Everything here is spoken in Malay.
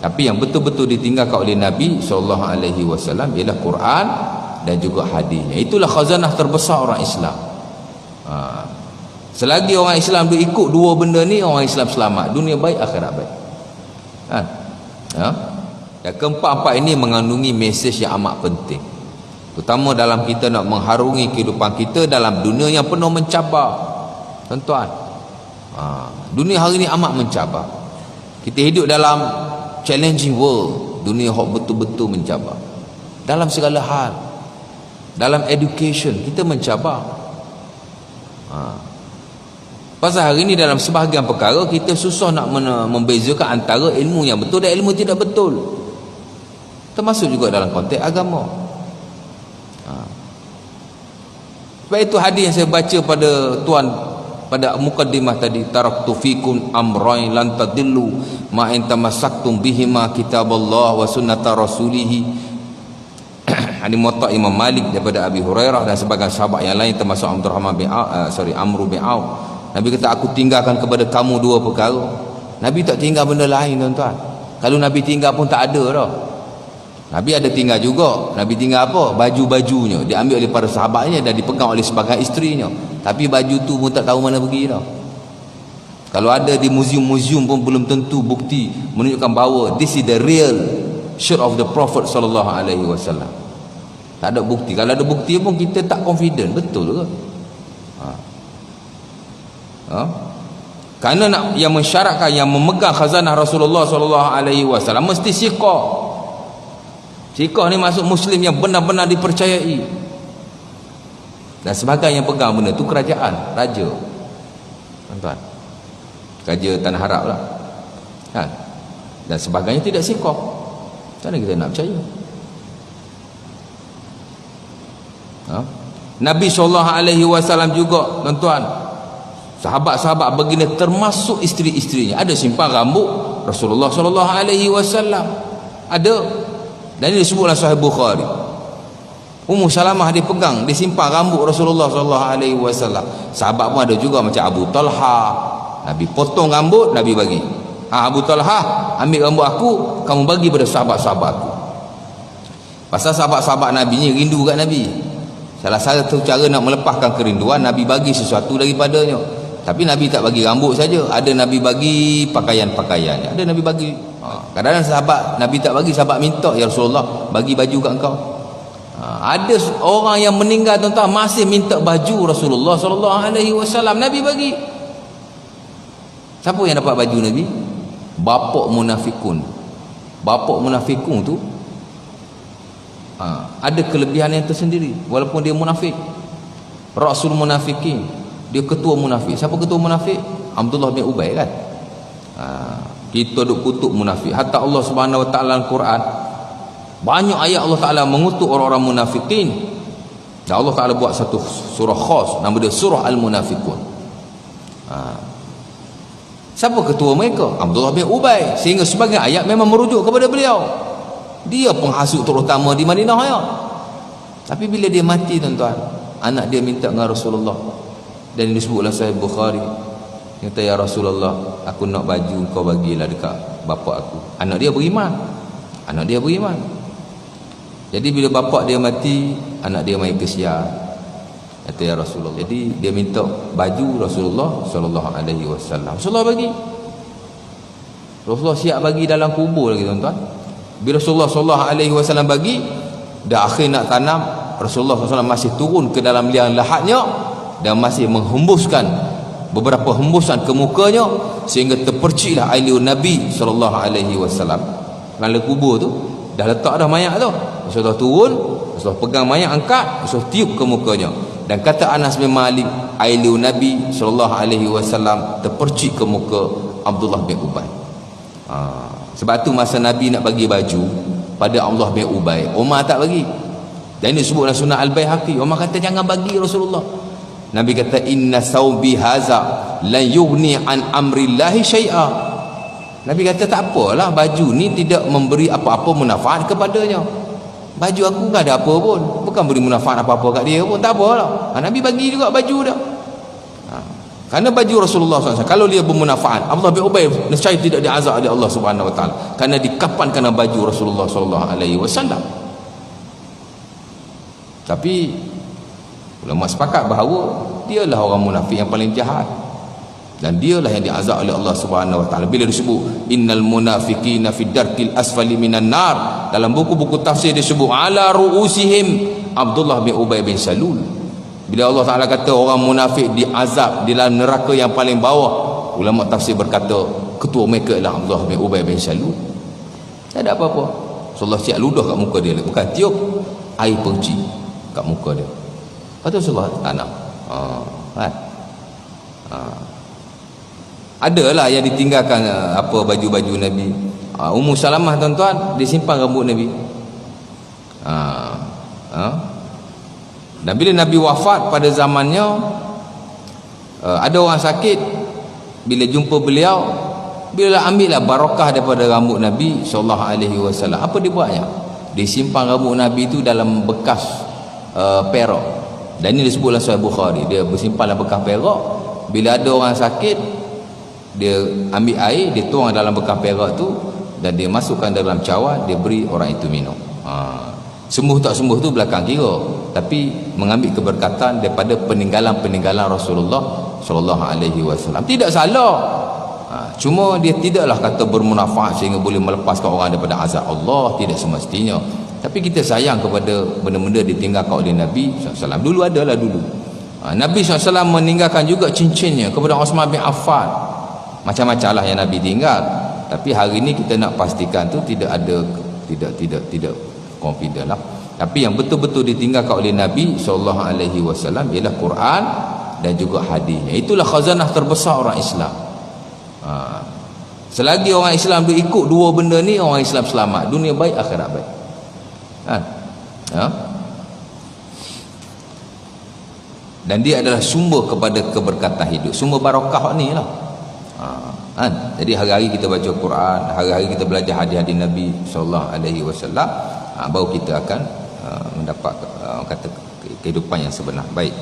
Tapi yang betul-betul ditinggalkan oleh Nabi SAW ialah Quran dan juga hadisnya. Itulah khazanah terbesar orang Islam. Selagi orang Islam dia ikut dua benda ni, orang Islam selamat, dunia baik, akhirat baik. Dan keempat-empat ini mengandungi mesej yang amat penting, terutama dalam kita nak mengharungi kehidupan kita dalam dunia yang penuh mencabar. Tuan-tuan, dunia hari ini amat mencabar. Kita hidup dalam challenging world, dunia yang betul-betul mencabar dalam segala hal. Dalam education kita mencabar. Pasal hari ini dalam sebahagian perkara kita susah nak membezakan antara ilmu yang betul dan ilmu tidak betul, termasuk juga dalam konteks agama. Sebab itu hadis yang saya baca pada tuan pada mukaddimah tadi, taraktu fikum amrayn lan tadillu ma in tamassaktum bihima kitaballah wa sunnata rasulih. Hadis muwatta Imam Malik daripada Abi Hurairah dan sebagian sahabat yang lain termasuk Abdurrahman bin Amr bin Auf. Nabi kata, aku tinggalkan kepada kamu dua perkara. Nabi tak tinggal benda lain, tuan-tuan. Kalau Nabi tinggal pun tak ada dah. Nabi ada tinggal juga. Nabi tinggal apa? Baju-bajunya diambil oleh para sahabatnya dan dipegang oleh sebagian isterinya. Tapi baju tu pun tak tahu mana pergi dah. Kalau ada di muzium-muzium pun belum tentu bukti menunjukkan bahawa this is the real shirt of the Prophet sallallahu alaihi wasallam. Tak ada bukti. Kalau ada bukti pun kita tak confident. Betul ke? Kerana nak yang mensyaratkan, yang memegang khazanah Rasulullah sallallahu alaihi wasallam mesti siqah. Siqah ni maksud muslim yang benar-benar dipercayai. Dan sebagai yang pegang benda tu kerajaan, raja. Tuan-tuan. Raja Tanah Arab lah. Kan? Dan sebagainya tidak siqah. Macam mana kita nak percaya? Nabi sallallahu alaihi wasallam juga, tuan-tuan, sahabat-sahabat baginda termasuk isteri-isterinya ada simpan rambut Rasulullah sallallahu alaihi wasallam. Ada. Dan ini disebut dalam Sahih Bukhari. Ummu Salamah dia pegang, dia simpan rambut Rasulullah sallallahu alaihi wasallam. Sahabat pun ada juga macam Abu Talha. Nabi potong rambut, Nabi bagi. Abu Talha, ambil rambut aku, kamu bagi pada sahabat-sahabat aku. Pasal sahabat-sahabat Nabi ni rindu kat Nabi. Salah satu cara nak melepaskan kerinduan, Nabi bagi sesuatu daripadanya. Tapi Nabi tak bagi rambut saja, ada Nabi bagi pakaian-pakaian, ada Nabi bagi. Kadang-kadang sahabat Nabi tak bagi, sahabat minta, ya Rasulullah bagi baju kat engkau. Ada orang yang meninggal, tuan-tuan, masih minta baju Rasulullah sallallahu alaihi wasallam, Nabi bagi. Siapa yang dapat baju Nabi? Bapak munafikun. Bapak munafikun tu ada kelebihan yang tersendiri walaupun dia munafik. Rasul munafikin, dia ketua munafik. Siapa ketua munafik? Abdullah bin Ubay kan. Kita duk kutuk munafik. Hatta Allah Subhanahu wa taala Al-Quran banyak ayat Allah Taala mengutuk orang-orang munafikin. Dan Allah Taala buat satu surah khas, nama dia surah Al-Munafiqun. Siapa ketua mereka? Abdullah bin Ubay. Sehingga sebagian ayat memang merujuk kepada beliau. Dia penghasut terutama di Madinah ya. Tapi bila dia mati, tuan-tuan, anak dia minta dengan Rasulullah, dan disebut dalam Sahih Bukhari, kata, ya Rasulullah, aku nak baju, kau bagilah dekat bapa aku. Anak dia beriman. Anak dia beriman. Jadi bila bapa dia mati, anak dia main kesian. Kata, ya Rasulullah. Jadi dia minta baju Rasulullah sallallahu alaihi wasallam. Rasulullah bagi. Rasulullah siap bagi dalam kubur lagi, tuan-tuan. Bila Rasulullah sallallahu alaihi wasallam bagi, dah akhir nak tanam, Rasulullah SAW masih turun ke dalam liang lahatnya dan masih menghembuskan beberapa hembusan ke mukanya sehingga terperciklah air liur Nabi sallallahu alaihi wasallam. Dalam kubur tu dah letak dah mayat tu. Rasulullah turun, Rasulullah pegang mayat, angkat, Rasulullah tiup ke mukanya. Dan kata Anas bin Malik, air liur Nabi sallallahu alaihi wasallam terpercik ke muka Abdullah bin Ubay. Sebab tu masa Nabi nak bagi baju pada Abdullah bin Ubay, Umar tak bagi. Dan ini disebut dalam Sunnah Al-Baihaqi. Umar kata jangan bagi Rasulullah. Nabi kata inna saubi haza la yughni an amrillahi syai'a. Nabi kata tak apalah, baju ni tidak memberi apa-apa manfaat kepadanya. Baju aku tak ada apa pun, bukan beri manfaat apa-apa kat dia pun, tak apalah. Nabi bagi juga baju dah. Kerana baju Rasulullah SAW kalau dia bermanfaat, Abdullah bin Ubay nescaya tidak diazab oleh Allah Subhanahu Wa Taala kerana dikapankan baju Rasulullah SAW. Tapi ulama sepakat bahawa dialah orang munafik yang paling jahat, dan dialah yang diazab oleh Allah Subhanahu Wa Taala. Bila disebut innal munafiqina fi darkil asfali minan nar, dalam buku-buku tafsir disebut ala ruusihim Abdullah bin Ubay bin Salul. Bila Allah Ta'ala kata orang munafik diazab di dalam neraka yang paling bawah, ulama tafsir berkata ketua mereka adalah Abdullah bin Ubay bin Salul. Tak ada apa-apa, Rasulullah siap ludah kat muka dia, bukan tiup air penci kat muka dia. Lepas tu Rasulullah tanam. Kan? Adalah yang ditinggalkan apa baju-baju Nabi. Ummu Salamah tuan-tuan, dia simpan rambut Nabi. Dan bila Nabi wafat pada zamannya, ada orang sakit, bila jumpa beliau, bila ambillah barakah daripada rambut Nabi SAW. Apa dia buatnya? Dia simpan rambut Nabi itu dalam bekas perak. Dan ini disebut dalam Sahih Bukhari, dia bersimpan dalam bekas perak. Bila ada orang sakit, dia ambil air, dia tuang dalam bekas perak tu, dan dia masukkan dalam cawan, dia beri orang itu minum. Sembuh tak sembuh tu belakang kira, tapi mengambil keberkatan daripada peninggalan-peninggalan Rasulullah SAW. Tidak salah, cuma dia tidaklah kata bermanfaat sehingga boleh melepaskan orang daripada azab Allah, tidak semestinya. Tapi kita sayang kepada benda-benda ditinggalkan oleh Nabi SAW. Dulu adalah dulu Nabi SAW meninggalkan juga cincinnya kepada Osman bin Affan. Macam-macam lah yang Nabi tinggal, tapi hari ini kita nak pastikan tu tidak ada, tidak confident lah. Tapi yang betul-betul ditinggalkan oleh Nabi SAW ialah Quran dan juga hadisnya. Itulah khazanah terbesar orang Islam. Selagi orang Islam dia ikut dua benda ni, orang Islam selamat, dunia baik, akhirat baik. Dan dia adalah sumber kepada keberkatan hidup, sumber barakah ni lah. Jadi hari-hari kita baca Quran, hari-hari kita belajar hadis-hadis Nabi SAW, baru kita akan mendapat kata kehidupan yang sebenar. Baik.